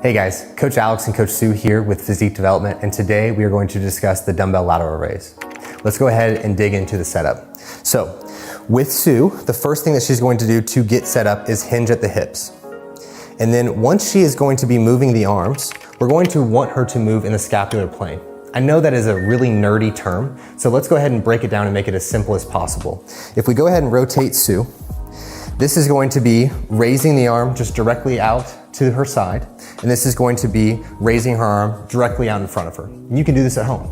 Hey guys, Coach Alex and Coach Sue here with Physique Development, and today we are going to discuss the dumbbell lateral raise. Let's go ahead and dig into the setup. So, with Sue, the first thing that she's going to do to get set up is hinge at the hips. And then once she is going to be moving the arms, we're going to want her to move in the scapular plane. I know that is a really nerdy term, so let's go ahead and break it down and make it as simple as possible. If we go ahead and rotate Sue, this is going to be raising the arm just directly out to her side, and this is going to be raising her arm directly out in front of her. You can do this at home.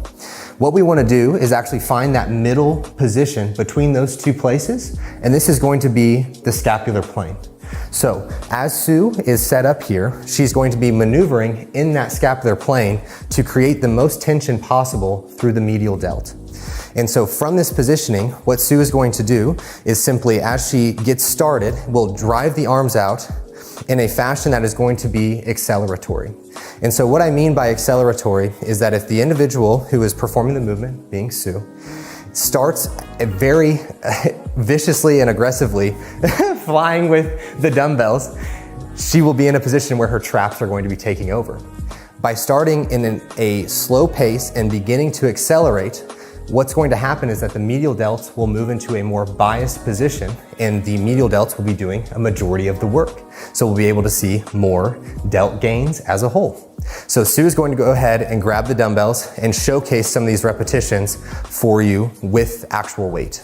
What we want to do is actually find that middle position between those two places, and this is going to be the scapular plane. So as Sue is set up here, she's going to be maneuvering in that scapular plane to create the most tension possible through the medial delt. And so from this positioning, what Sue is going to do is simply, as she gets started, will drive the arms out in a fashion that is going to be acceleratory. And so what I mean by acceleratory is that if the individual who is performing the movement, being Sue, starts very viciously and aggressively flying with the dumbbells, she will be in a position where her traps are going to be taking over. By starting in a slow pace and beginning to accelerate, what's going to happen is that the medial delt will move into a more biased position, and the medial delt will be doing a majority of the work. So we'll be able to see more delt gains as a whole. So Sue is going to go ahead and grab the dumbbells and showcase some of these repetitions for you with actual weight.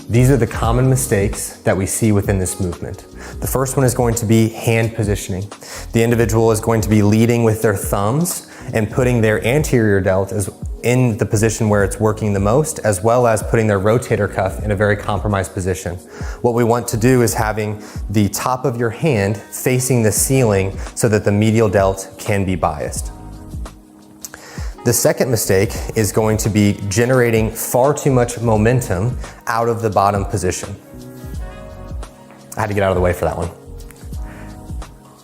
These are the common mistakes that we see within this movement. The first one is going to be hand positioning. The individual is going to be leading with their thumbs and putting their anterior delt in the position where it's working the most, as well as putting their rotator cuff in a very compromised position. What we want to do is having the top of your hand facing the ceiling so that the medial delt can be biased. The second mistake is going to be generating far too much momentum out of the bottom position. I had to get out of the way for that one.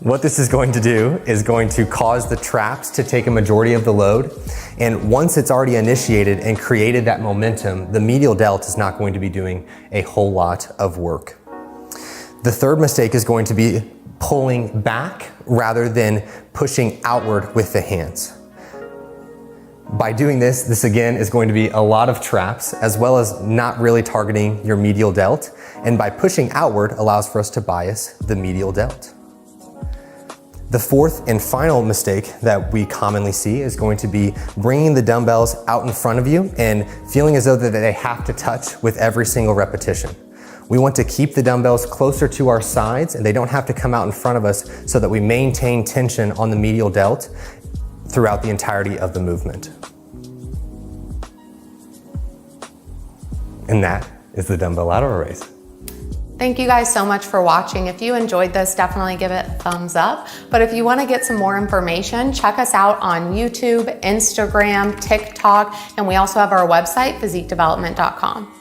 What this is going to do is going to cause the traps to take a majority of the load, and once it's already initiated and created that momentum, the medial delt is not going to be doing a whole lot of work. The third mistake is going to be pulling back rather than pushing outward with the hands. By doing this again is going to be a lot of traps, as well as not really targeting your medial delt, and by pushing outward allows for us to bias the medial delt. The fourth and final mistake that we commonly see is going to be bringing the dumbbells out in front of you and feeling as though that they have to touch with every single repetition. We want to keep the dumbbells closer to our sides, and they don't have to come out in front of us, so that we maintain tension on the medial delt throughout the entirety of the movement. And that is the dumbbell lateral raise. Thank you guys so much for watching. If you enjoyed this, definitely give it a thumbs up. But if you want to get some more information, check us out on YouTube, Instagram, TikTok, and we also have our website, physiquedevelopment.com.